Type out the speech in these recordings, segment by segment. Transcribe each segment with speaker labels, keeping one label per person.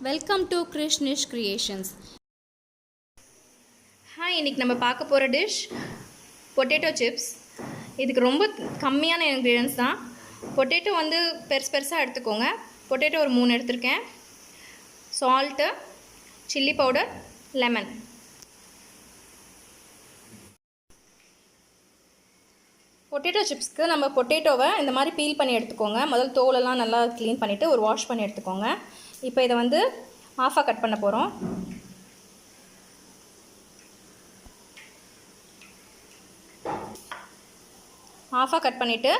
Speaker 1: Welcome to Krishnish creations. Hi, இன்றைக்கி நம்ம பார்க்க போகிற டிஷ் பொட்டேட்டோ சிப்ஸ். இதுக்கு ரொம்ப கம்மியான இன்க்ரீடியன்ஸ் தான். பொட்டேட்டோ வந்து பெருசாக எடுத்துக்கோங்க. பொட்டேட்டோ ஒரு 3 எடுத்திருக்கேன். Salt, chilli powder, lemon. Potato சிப்ஸ்க்கு நம்ம பொட்டேட்டோவை இந்த மாதிரி பீல் பண்ணி எடுத்துக்கோங்க. முதல் தோலெல்லாம் நல்லா க்ளீன் பண்ணிவிட்டு ஒரு வாஷ் பண்ணி எடுத்துக்கோங்க. இப்போ இதை வந்து ஆஃபாக கட் பண்ண போகிறோம். ஆஃபாக கட் பண்ணிவிட்டு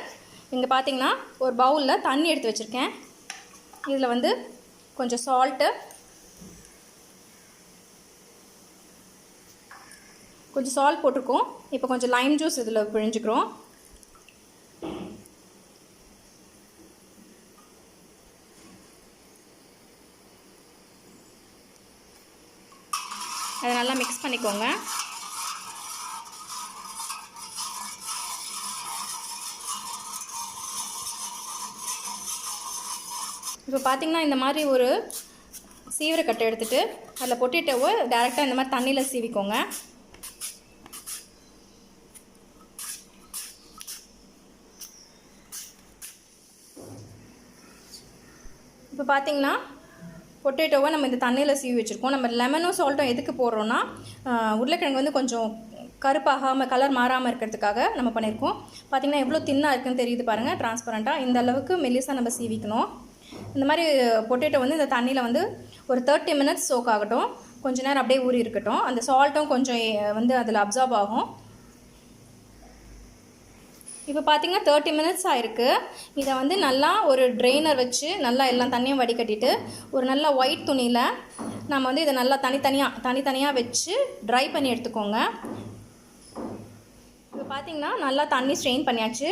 Speaker 1: இங்கே பார்த்தீங்கன்னா ஒரு பவுலில் தண்ணி எடுத்து வச்சுருக்கேன். இதில் வந்து கொஞ்சம் சால்ட்டு, கொஞ்சம் சால்ட் போட்டிருக்கோம். இப்போ கொஞ்சம் லைம் ஜூஸ் இதில் பிழிஞ்சுக்கிறோம். அதை நல்லா மிக்ஸ் பண்ணிக்கோங்க. இப்போ பார்த்திங்கன்னா இந்த மாதிரி ஒரு சீவரக்கட்டை எடுத்துகிட்டு அதில் பொட்டேட்டோவை டேரெக்டாக இந்த மாதிரி தண்ணியில் சீவிக்கோங்க. இப்போ பார்த்திங்கன்னா பொட்டேட்டோவை நம்ம இந்த தண்ணியில் சீவி வச்சுருக்கோம். நம்ம லெமனும் சால்ட்டும் எதுக்கு போடுறோன்னா உருளைக்கிழங்கு வந்து கொஞ்சம் கருப்பாகாமல் கலர் மாறாமல் இருக்கிறதுக்காக நம்ம பண்ணியிருக்கோம். பார்த்திங்கன்னா எவ்வளோ தின்னாக இருக்குன்னு தெரியுது பாருங்கள், டிரான்ஸ்பரண்ட்டாக. இந்த அளவுக்கு மெல்லிசாக நம்ம சீவிக்கணும். இந்த மாதிரி பொட்டேட்டோ வந்து இந்த தண்ணியில் வந்து ஒரு 30 மினிட்ஸ் சோக் ஆகட்டும். கொஞ்சம் நேரம் அப்படியே ஊறி இருக்கட்டும். அந்த சால்ட்டும் கொஞ்சம் வந்து அதில் அப்சார்ப் ஆகும். இப்போ பார்த்திங்கன்னா 30 மினிட்ஸ் ஆகிருக்கு. இதை வந்து நல்லா ஒரு ட்ரெயினர் வச்சு நல்லா எல்லாம் தண்ணியும் வடிகட்டிட்டு ஒரு நல்ல ஒயிட் துணியில் நம்ம வந்து இதை நல்லா தனித்தனியாக வச்சு ட்ரை பண்ணி எடுத்துக்கோங்க. இப்போ பார்த்திங்கன்னா நல்லா தண்ணி ஸ்ட்ரெயின் பண்ணியாச்சு.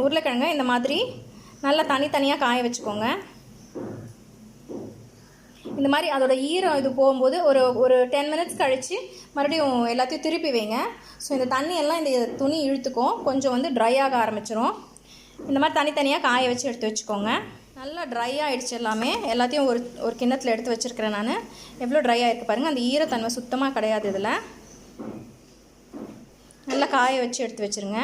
Speaker 1: உருளைக்கிழங்க இந்த மாதிரி நல்லா தனித்தனியாக காய வச்சுக்கோங்க. இந்த மாதிரி அதோட ஈரம் இது போகும்போது ஒரு 10 மினிட்ஸ் கழித்து மறுபடியும் எல்லாத்தையும் திருப்பி வைங்க. ஸோ இந்த தண்ணியெல்லாம் இந்த துணி இழுத்துக்கும், கொஞ்சம் வந்து ட்ரை ஆக ஆரம்பிச்சிரும். இந்த மாதிரி தனித்தனியாக காய வச்சு எடுத்து வச்சுக்கோங்க. நல்லா ட்ரை ஆகிடுச்சு எல்லாத்தையும் ஒரு கிண்ணத்தில் எடுத்து வச்சுருக்கிறேன் நான். எவ்வளோ ட்ரை ஆகிருக்கு பாருங்கள். அந்த ஈரத்தன்மை சுத்தமாக கிடையாது. இதில் நல்லா காய வச்சு எடுத்து வச்சுருங்க.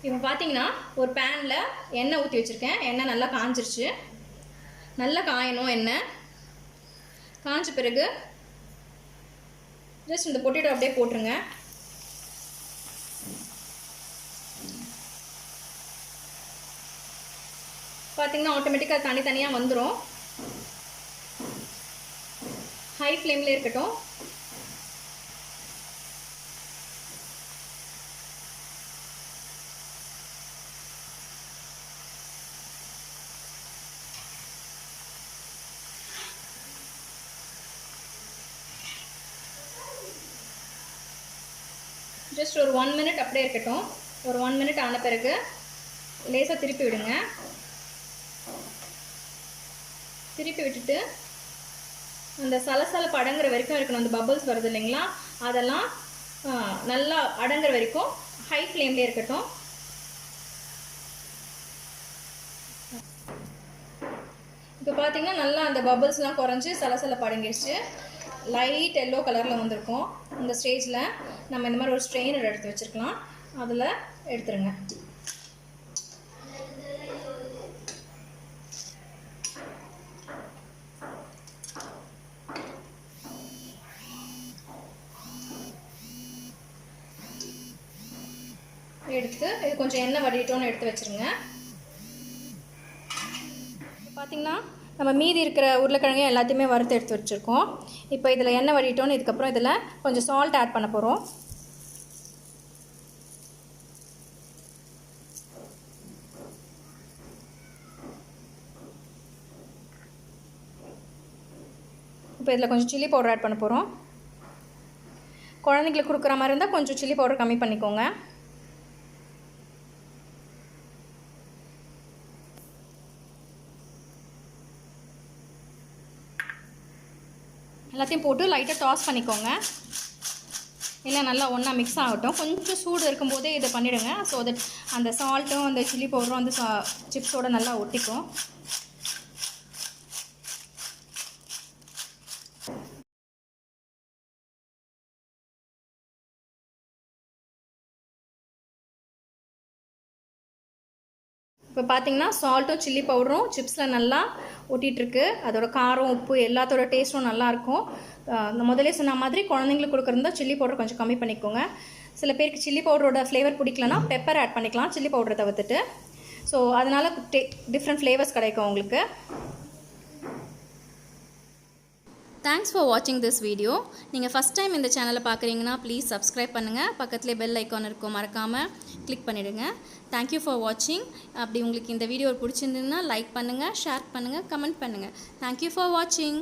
Speaker 1: இப்போ பார்த்தீங்கன்னா ஒரு பேனில் எண்ணெய் ஊற்றி வச்சுருக்கேன். எண்ணெய் நல்லா காஞ்சிருச்சு. நல்லா காயணும். எண்ணெய் காஞ்ச பிறகு ஜஸ்ட் இந்த பொட்டேட்டோ அப்படியே போட்டுருங்க. பார்த்தீங்கன்னா ஆட்டோமேட்டிக்காக தனித்தனியாக வந்துடும். ஹை ஃப்ளேமில் இருக்கட்டும். ஜஸ்ட் ஒரு 1 மினிட் அப்படியே இருக்கட்டும். ஒரு 1 மினிட் ஆன பிறகு லேசாக திருப்பி விடுங்க. திருப்பி விட்டுட்டு அந்த சலசலப்பு அடங்குற வரைக்கும் இருக்கணும். அந்த பபிள்ஸ் வருது இல்லைங்களா, அதெல்லாம் நல்லா அடங்குற வரைக்கும் ஹை ஃப்ளேம்லேயே இருக்கட்டும். இப்போ பார்த்தீங்கன்னா நல்லா அந்த பபிள்ஸ்லாம் குறைஞ்சி சலசலப்பு அடங்கிடுச்சு. லைட் எல்லோ கலரில் வந்திருக்கும். இந்த ஸ்டேஜில் நம்ம இந்த மாதிரி ஒரு ஸ்ட்ரெயினர் எடுத்து வச்சுருக்கலாம். அதில் எடுத்துருங்க. எடுத்து இது கொஞ்சம் எண்ணெய் வடிட்டோன்னு எடுத்து வச்சுருங்க. பார்த்திங்கன்னா நம்ம மீதி இருக்கிற உருளைக்கிழங்கு எல்லாத்தையுமே வறுத்து எடுத்து வச்சுருக்கோம். இப்போ இதில் எண்ணெய் வடிட்டோன்னு இதுக்கப்புறம் இதில் கொஞ்சம் சால்ட் ஆட் பண்ண போகிறோம். இப்போ இதில் கொஞ்சம் சில்லி பவுடர் ஆட் பண்ண போகிறோம். குழந்தைங்களுக்கு கொடுக்குற மாதிரி இருந்தால் கொஞ்சம் சில்லி பவுடர் கம்மி பண்ணிக்கோங்க. எல்லாத்தையும் போட்டு லைட்டாக டாஸ் பண்ணிக்கோங்க. இல்லை நல்லா ஒன்றா மிக்ஸ் ஆகட்டும். கொஞ்சம் சூடு இருக்கும்போதே இதை பண்ணிவிடுங்க. ஸோ தட் அந்த சால்ட்டும் அந்த சில்லி பவுடரும் வந்து சிப்ஸோடு நல்லா ஒட்டிக்கும். இப்போ பார்த்தீங்கன்னா சால்ட்டும் சில்லி பவுடரும் சிப்ஸில் நல்லா ஒட்டிகிட்ருக்கு. அதோட காரம் உப்பு எல்லாத்தோட டேஸ்ட்டும் நல்லாயிருக்கும். நான் முதலே சொன்ன மாதிரி குழந்தைங்களுக்கு கொடுக்குறதா சில்லி பவுடர் கொஞ்சம் கம்மி பண்ணிக்கோங்க. சில பேருக்கு சில்லி பவுடரோட ஃப்ளேவர் பிடிக்கலனா பெப்பர் ஆட் பண்ணிக்கலாம் சில்லி பவுடரை தவிர்த்துட்டு. ஸோ அதனால் டிஃப்ரெண்ட் ஃப்ளேவர்ஸ் கிடைக்கும் உங்களுக்கு. தேங்க்ஸ் ஃபார் வாட்சிங் திஸ் வீடியோ. நீங்கள் ஃபஸ்ட் டைம் இந்த சேனலை பார்க்குறீங்கன்னா ப்ளீஸ் சப்ஸ்கிரைப் பண்ணுங்கள். பக்கத்துலேயே பெல் ஐக்கான் இருக்கும், மறக்காமல் கிளிக் பண்ணிவிடுங்க. தேங்க்யூ ஃபார் வாட்சிங். அப்படி உங்களுக்கு இந்த வீடியோ பிடிச்சிருந்ததுன்னா லைக் பண்ணுங்கள், ஷேர் பண்ணுங்கள், கமெண்ட் பண்ணுங்கள். தேங்க்யூ ஃபார் வாட்சிங்.